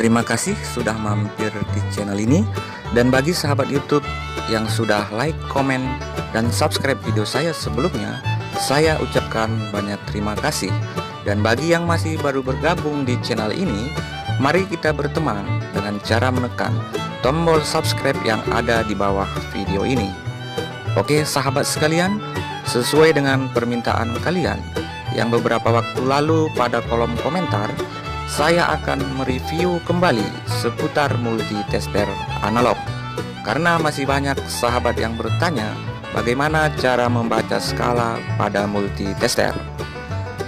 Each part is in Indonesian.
Terima kasih sudah mampir di channel ini. Dan bagi sahabat YouTube yang sudah like, komen, dan subscribe video saya sebelumnya, saya ucapkan banyak terima kasih. Dan bagi yang masih baru bergabung di channel ini, mari kita berteman dengan cara menekan tombol subscribe yang ada di bawah video ini. Oke sahabat sekalian, sesuai dengan permintaan kalian yang beberapa waktu lalu pada kolom komentar, saya akan mereview kembali seputar multitester analog. Karena masih banyak sahabat yang bertanya bagaimana cara membaca skala pada multitester.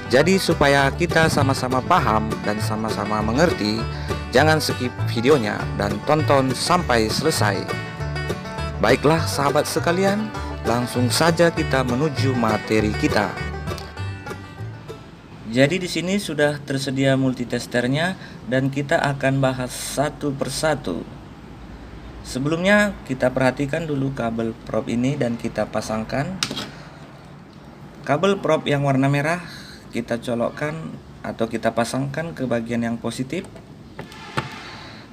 Jadi supaya kita sama-sama paham dan sama-sama mengerti, jangan skip videonya dan tonton sampai selesai. Baiklah sahabat sekalian, langsung saja kita menuju materi kita. Jadi di sini sudah tersedia multitesternya dan kita akan bahas satu persatu. Sebelumnya kita perhatikan dulu kabel probe ini dan kita pasangkan. Kabel probe yang warna merah kita colokkan atau kita pasangkan ke bagian yang positif.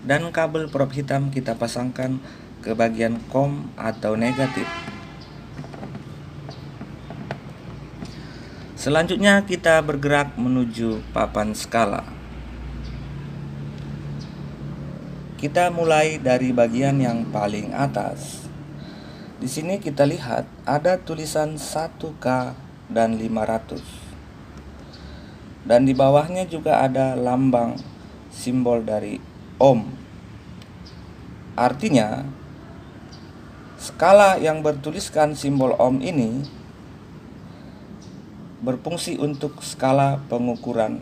Dan kabel probe hitam kita pasangkan ke bagian COM atau negatif. Selanjutnya kita bergerak menuju papan skala. Kita mulai dari bagian yang paling atas. Di sini kita lihat ada tulisan 1K dan 500. Dan di bawahnya juga ada lambang simbol dari ohm. Artinya, skala yang bertuliskan simbol ohm ini berfungsi untuk skala pengukuran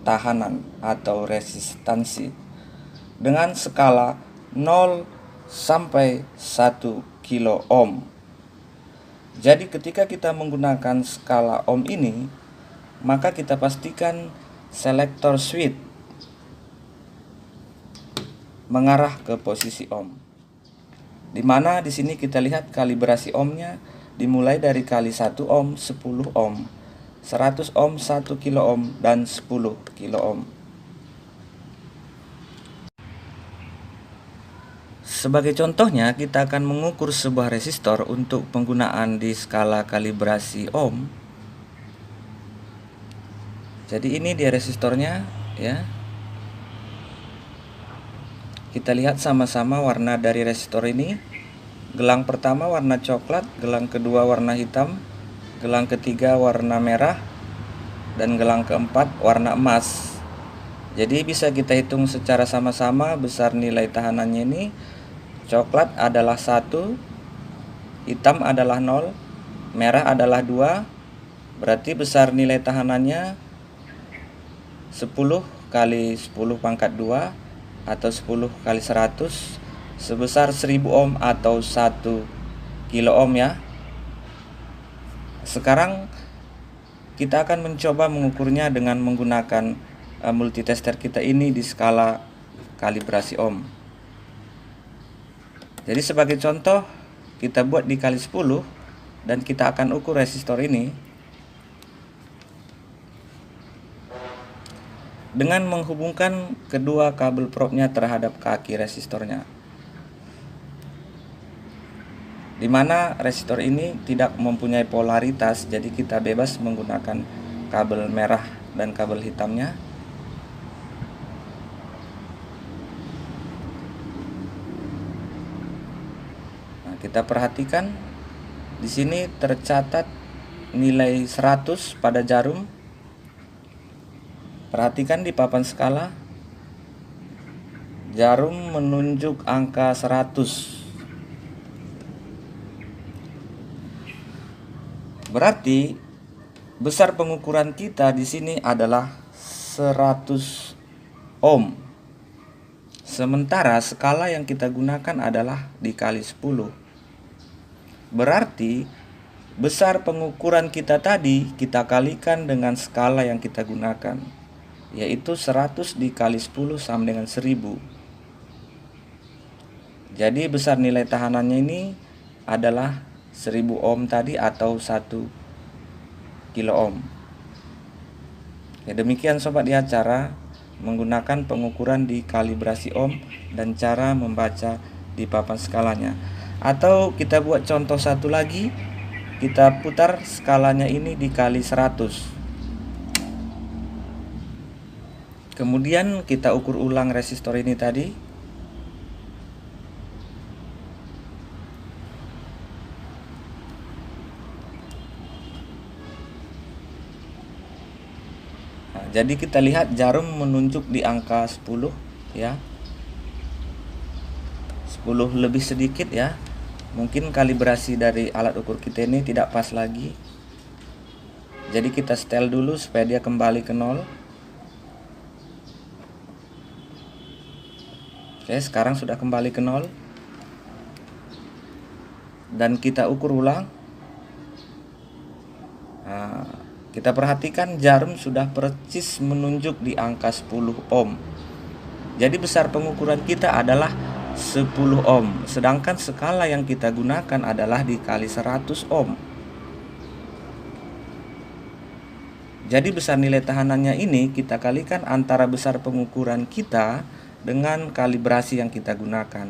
tahanan atau resistansi dengan skala 0 sampai 1 kilo ohm. Jadi ketika kita menggunakan skala ohm ini, maka kita pastikan selektor switch mengarah ke posisi ohm. Dimana di sini kita lihat kalibrasi ohmnya dimulai dari kali 1 ohm, 10 ohm, 100 ohm, 1 kilo ohm, dan 10 kilo ohm. Sebagai contohnya, kita akan mengukur sebuah resistor untuk penggunaan di skala kalibrasi ohm. Jadi ini dia resistornya ya. Kita lihat sama-sama warna dari resistor ini. Gelang pertama warna coklat, gelang kedua warna hitam, gelang ketiga warna merah, dan gelang keempat warna emas. Jadi bisa kita hitung secara sama-sama besar nilai tahanannya ini. Coklat adalah 1, hitam adalah 0, merah adalah 2. Berarti besar nilai tahanannya 10 kali 10 pangkat 2 atau 10 kali 100 sebesar 1000 ohm atau 1 kilo ohm ya. Sekarang kita akan mencoba mengukurnya dengan menggunakan multitester kita ini di skala kalibrasi ohm. Jadi sebagai contoh kita buat dikali 10 dan kita akan ukur resistor ini dengan menghubungkan kedua kabel probe-nya terhadap kaki resistornya. Di mana resistor ini tidak mempunyai polaritas, jadi kita bebas menggunakan kabel merah dan kabel hitamnya. Nah, kita perhatikan di sini tercatat nilai 100 pada jarum. Perhatikan di papan skala, jarum menunjuk angka 100. Berarti besar pengukuran kita di sini adalah 100 ohm. Sementara skala yang kita gunakan adalah dikali 10. Berarti besar pengukuran kita tadi kita kalikan dengan skala yang kita gunakan, yaitu 100 dikali 10 sama dengan 1000. Jadi besar nilai tahanannya ini adalah 1000 ohm tadi atau 1 kilo ohm. Ya, demikian sobat ya cara menggunakan pengukuran di kalibrasi ohm dan cara membaca di papan skalanya. Atau kita buat contoh satu lagi, kita putar skalanya ini dikali 100. Kemudian kita ukur ulang resistor ini tadi. Nah, jadi kita lihat jarum menunjuk di angka 10 ya. 10 lebih sedikit ya. Mungkin kalibrasi dari alat ukur kita ini tidak pas lagi. Jadi kita setel dulu supaya dia kembali ke 0. Oke, sekarang sudah kembali ke 0. Dan kita ukur ulang. Nah, kita perhatikan jarum sudah persis menunjuk di angka 10 ohm. Jadi besar pengukuran kita adalah 10 ohm, sedangkan skala yang kita gunakan adalah dikali 100 ohm. Jadi besar nilai tahanannya ini kita kalikan antara besar pengukuran kita dengan kalibrasi yang kita gunakan.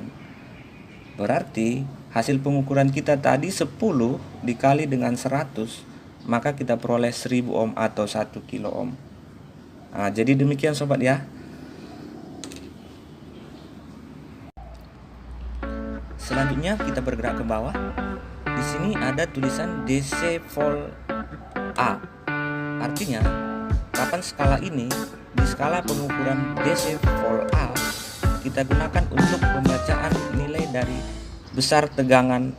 Berarti hasil pengukuran kita tadi 10 dikali dengan 100, maka kita peroleh 1000 ohm atau 1 kilo ohm. Nah, jadi demikian sobat ya. Selanjutnya kita bergerak ke bawah. Di sini ada tulisan DC Volt A. Artinya, papan skala ini di skala pengukuran DC Volt A kita gunakan untuk pembacaan nilai dari besar tegangan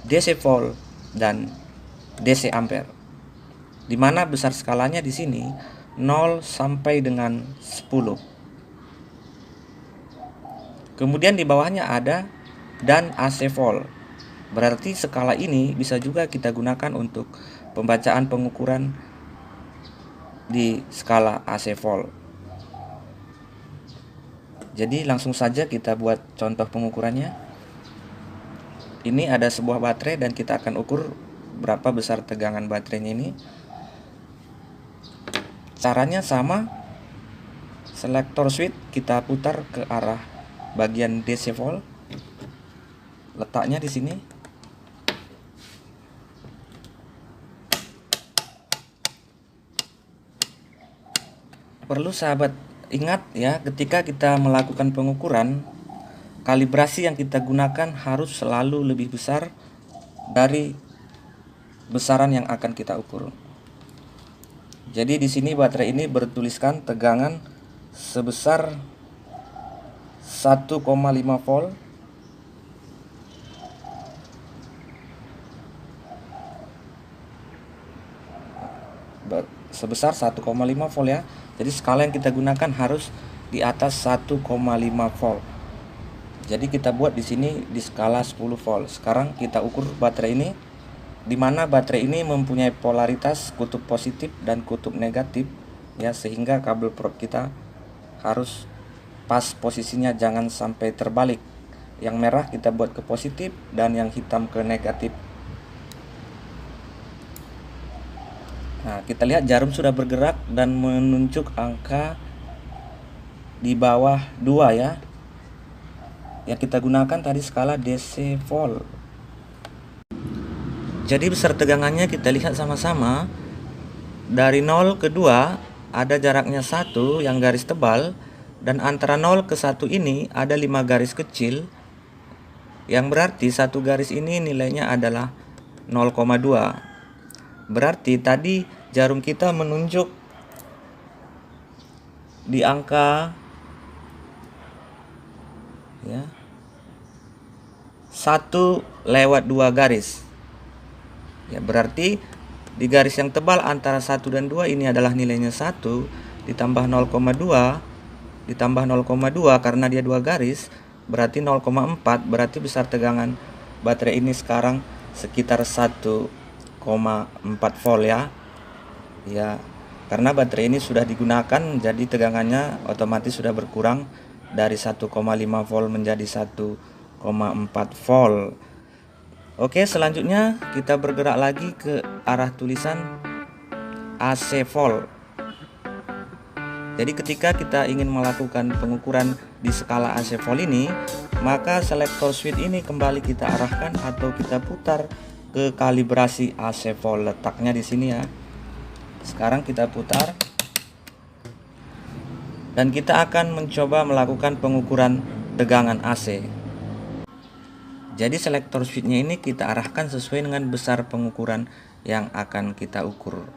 DC Volt dan DC Ampere. Di mana besar skalanya di sini 0 sampai dengan 10. Kemudian di bawahnya ada dan AC Volt. Berarti skala ini bisa juga kita gunakan untuk pembacaan pengukuran di skala AC Volt. Jadi langsung saja kita buat contoh pengukurannya. Ini ada sebuah baterai dan kita akan ukur berapa besar tegangan baterainya ini. Caranya sama. Selektor switch kita putar ke arah bagian DC Volt. Letaknya di sini. Perlu sahabat ingat ya, ketika kita melakukan pengukuran, kalibrasi yang kita gunakan harus selalu lebih besar dari besaran yang akan kita ukur. Jadi di sini baterai ini bertuliskan tegangan sebesar 1,5 volt. Sebesar 1,5 volt ya. Jadi skala yang kita gunakan harus di atas 1,5 volt. Jadi kita buat di sini di skala 10 volt. Sekarang kita ukur baterai ini, di mana baterai ini mempunyai polaritas kutub positif dan kutub negatif ya, sehingga kabel probe kita harus pas posisinya, jangan sampai terbalik. Yang merah kita buat ke positif dan yang hitam ke negatif. Nah, kita lihat jarum sudah bergerak dan menunjuk angka di bawah 2 ya. Yang kita gunakan tadi skala DC Volt. Jadi besar tegangannya kita lihat sama-sama. Dari 0 ke 2 ada jaraknya 1 yang garis tebal, dan antara 0 ke 1 ini ada 5 garis kecil. Yang berarti satu garis ini nilainya adalah 0,2. Berarti tadi jarum kita menunjuk di angka ya 1 lewat 2 garis. Ya, berarti di garis yang tebal antara 1 dan 2 ini adalah nilainya 1 ditambah 0,2 ditambah 0,2 karena dia 2 garis, berarti 0,4. Berarti besar tegangan baterai ini sekarang sekitar 1,4 volt ya. Ya, karena baterai ini sudah digunakan, jadi tegangannya otomatis sudah berkurang dari 1,5 volt menjadi 1,4 volt. Oke, selanjutnya kita bergerak lagi ke arah tulisan AC Volt. Jadi ketika kita ingin melakukan pengukuran di skala AC volt ini, maka selektor switch ini kembali kita arahkan atau kita putar ke kalibrasi AC volt. Letaknya di sini ya. Sekarang kita putar dan kita akan mencoba melakukan pengukuran tegangan AC. Jadi selektor switchnya ini kita arahkan sesuai dengan besar pengukuran yang akan kita ukur.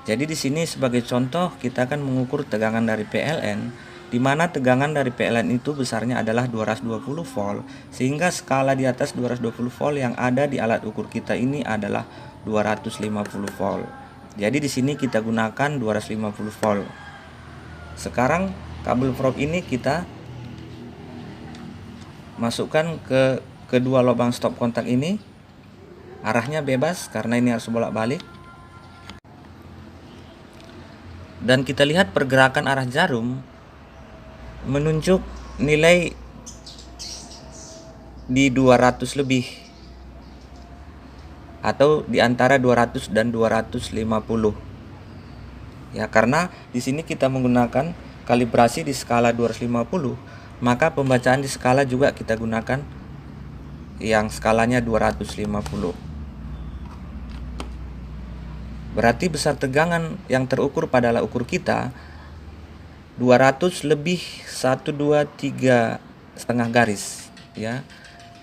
Jadi di sini sebagai contoh kita akan mengukur tegangan dari PLN, di mana tegangan dari PLN itu besarnya adalah 220 volt, sehingga skala di atas 220 volt yang ada di alat ukur kita ini adalah 250 volt. Jadi di sini kita gunakan 250 volt. Sekarang kabel probe ini kita masukkan ke kedua lubang stop kontak ini. Arahnya bebas karena ini harus bolak-balik. Dan kita lihat pergerakan arah jarum menunjuk nilai di 200 lebih, atau di antara 200 dan 250. Ya, karena di sini kita menggunakan kalibrasi di skala 250, maka pembacaan di skala juga kita gunakan yang skalanya 250. Berarti besar tegangan yang terukur pada alat ukur kita 200 lebih 123 setengah garis ya.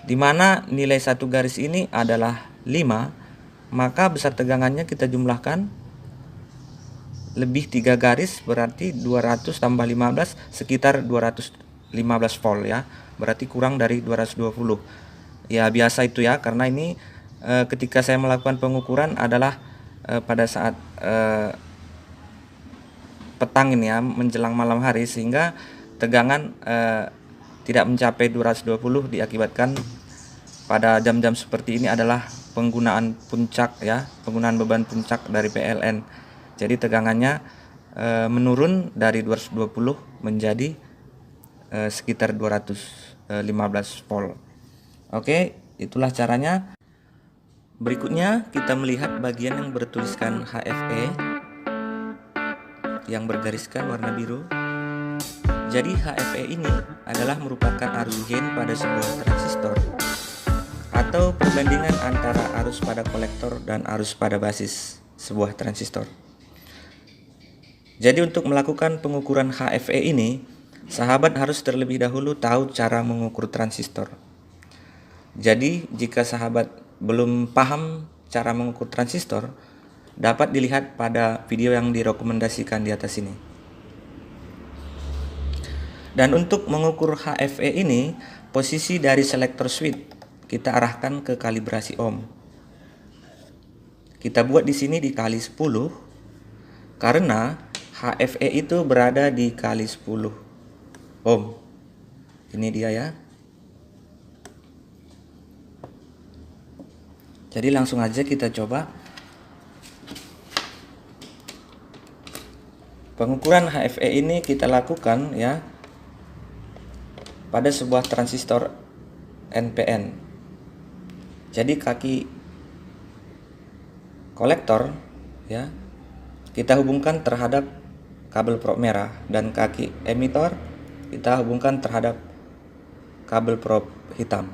Dimana nilai satu garis ini adalah 5, maka besar tegangannya kita jumlahkan lebih 3 garis, berarti 200 tambah 15 sekitar 215 volt ya. Berarti kurang dari 220. Ya biasa itu ya, karena ini ketika saya melakukan pengukuran adalah pada saat petang ini ya, menjelang malam hari, sehingga tegangan tidak mencapai 220 diakibatkan pada jam-jam seperti ini adalah penggunaan puncak ya, penggunaan beban puncak dari PLN. Jadi tegangannya menurun dari 220 menjadi sekitar 215 volt. Oke, itulah caranya. Berikutnya kita melihat bagian yang bertuliskan HFE yang bergariskan warna biru. Jadi HFE ini adalah merupakan arus gain pada sebuah transistor atau perbandingan antara arus pada kolektor dan arus pada basis sebuah transistor. Jadi untuk melakukan pengukuran HFE ini, sahabat harus terlebih dahulu tahu cara mengukur transistor. Jadi jika sahabat belum paham cara mengukur transistor, dapat dilihat pada video yang direkomendasikan di atas ini. Dan untuk mengukur HFE ini, posisi dari selektor switch kita arahkan ke kalibrasi ohm. Kita buat di sini dikali 10 karena HFE itu berada di kali 10 ohm. Ini dia ya. Jadi langsung aja kita coba. Pengukuran HFE ini kita lakukan ya pada sebuah transistor NPN. Jadi kaki kolektor ya kita hubungkan terhadap kabel probe merah, dan kaki emitor kita hubungkan terhadap kabel probe hitam.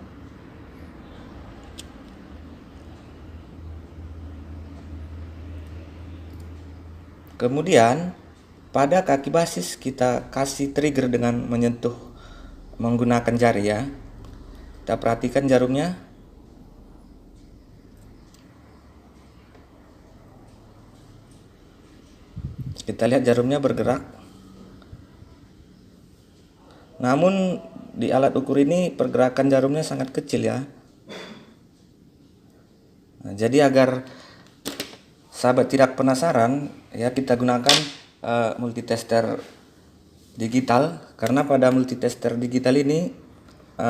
Kemudian pada kaki basis kita kasih trigger dengan menyentuh menggunakan jari ya. Kita perhatikan jarumnya. Kita lihat jarumnya bergerak. Namun di alat ukur ini pergerakan jarumnya sangat kecil ya. Nah, jadi agar sahabat tidak penasaran ya, kita gunakan multitester digital, karena pada multitester digital ini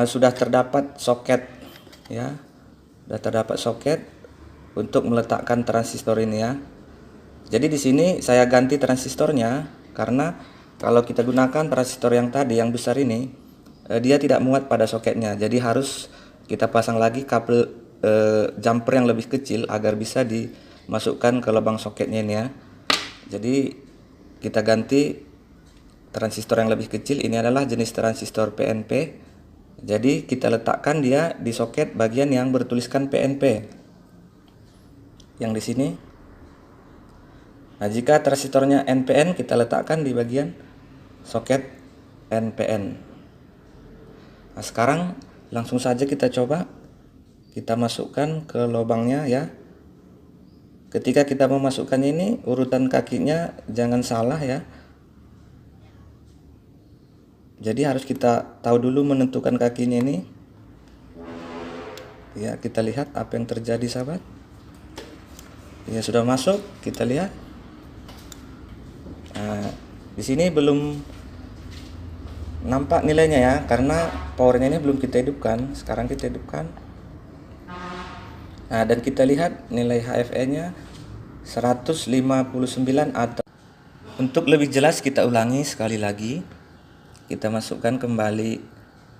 sudah terdapat soket ya, sudah terdapat soket untuk meletakkan transistor ini ya. Jadi di sini saya ganti transistornya karena kalau kita gunakan transistor yang tadi yang besar ini dia tidak muat pada soketnya, jadi harus kita pasang lagi kabel jumper yang lebih kecil agar bisa dimasukkan ke lubang soketnya ini ya. Jadi kita ganti transistor yang lebih kecil ini adalah jenis transistor PNP. Jadi kita letakkan dia di soket bagian yang bertuliskan PNP yang di sini. Nah, jika transistornya NPN, kita letakkan di bagian soket NPN. Nah, sekarang langsung saja kita coba. Kita masukkan ke lubangnya ya. Ketika kita memasukkannya ini, urutan kakinya jangan salah ya. Jadi harus kita tahu dulu menentukan kakinya ini. Ya, kita lihat apa yang terjadi sahabat. Ya, sudah masuk, kita lihat. Nah, di sini belum nampak nilainya ya, karena powernya ini belum kita hidupkan. Sekarang kita hidupkan. Nah, dan kita lihat nilai HFE-nya 159 atau untuk lebih jelas kita ulangi sekali lagi. Kita masukkan kembali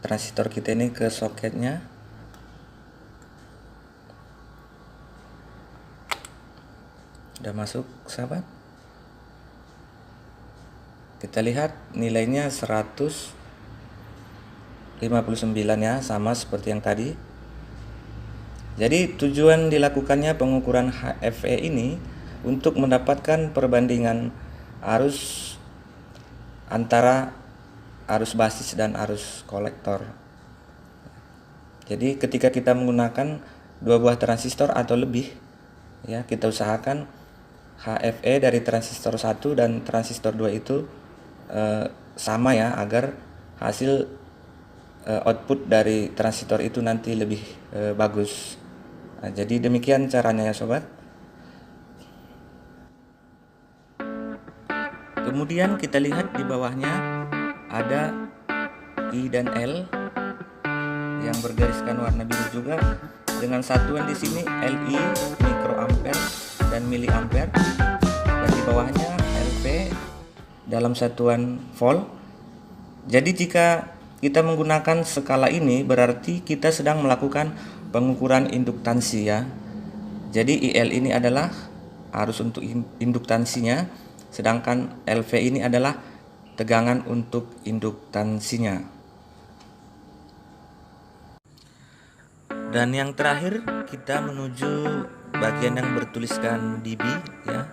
transistor kita ini ke soketnya. Sudah masuk sahabat. Kita lihat nilainya 159 ya, sama seperti yang tadi. Jadi tujuan dilakukannya pengukuran HFE ini untuk mendapatkan perbandingan arus antara arus basis dan arus kolektor. Jadi ketika kita menggunakan dua buah transistor atau lebih ya, kita usahakan HFE dari transistor 1 dan transistor 2 itu sama ya, agar hasil output dari transistor itu nanti lebih bagus. Nah, jadi demikian caranya ya sobat. Kemudian kita lihat di bawahnya ada I dan L yang bergariskan warna biru juga, dengan satuan di sini LI, mikroampere dan miliampere, dan di bawahnya LP dalam satuan volt. Jadi jika kita menggunakan skala ini berarti kita sedang melakukan pengukuran induktansi ya. Jadi IL ini adalah arus untuk induktansinya, sedangkan LV ini adalah tegangan untuk induktansinya. Dan yang terakhir kita menuju bagian yang bertuliskan dB ya,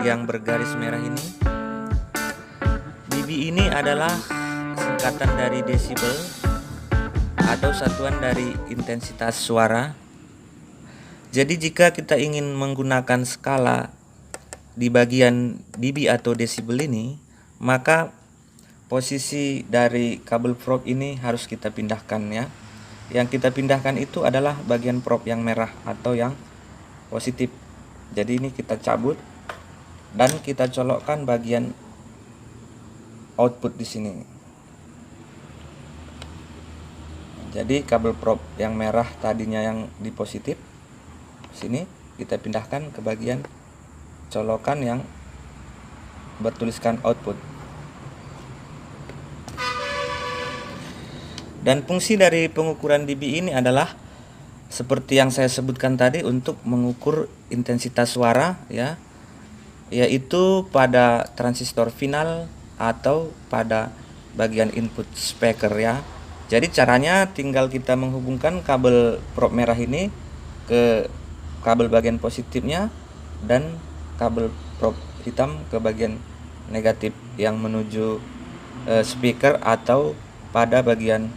yang bergaris merah ini. dB ini adalah singkatan dari desibel atau satuan dari intensitas suara. Jadi jika kita ingin menggunakan skala di bagian dB atau desibel ini, maka posisi dari kabel probe ini harus kita pindahkan ya. Yang kita pindahkan itu adalah bagian probe yang merah atau yang positif. Jadi ini kita cabut dan kita colokkan bagian output di sini. Jadi kabel probe yang merah tadinya yang di positif, sini kita pindahkan ke bagian colokan yang bertuliskan output. Dan fungsi dari pengukuran dB ini adalah seperti yang saya sebutkan tadi, untuk mengukur intensitas suara ya, yaitu pada transistor final atau pada bagian input speaker ya. Jadi caranya tinggal kita menghubungkan kabel probe merah ini ke kabel bagian positifnya dan kabel probe hitam ke bagian negatif yang menuju speaker atau pada bagian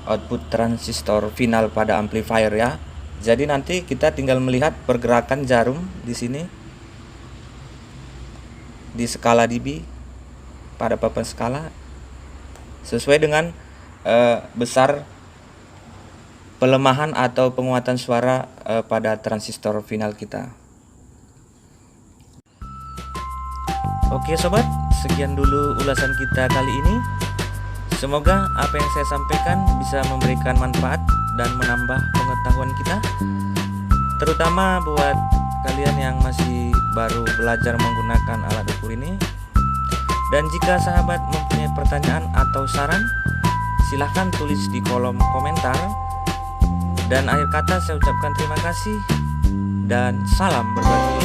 output transistor final pada amplifier ya. Jadi nanti kita tinggal melihat pergerakan jarum di sini di skala dB pada papan skala sesuai dengan besar pelemahan atau penguatan suara pada transistor final kita. Oke sobat, sekian dulu ulasan kita kali ini. Semoga apa yang saya sampaikan bisa memberikan manfaat dan menambah pengetahuan kita, terutama buat kalian yang masih baru belajar menggunakan alat ukur ini. Dan jika sahabat mempunyai pertanyaan atau saran, silahkan tulis di kolom komentar. Dan akhir kata saya ucapkan terima kasih dan salam berbagi.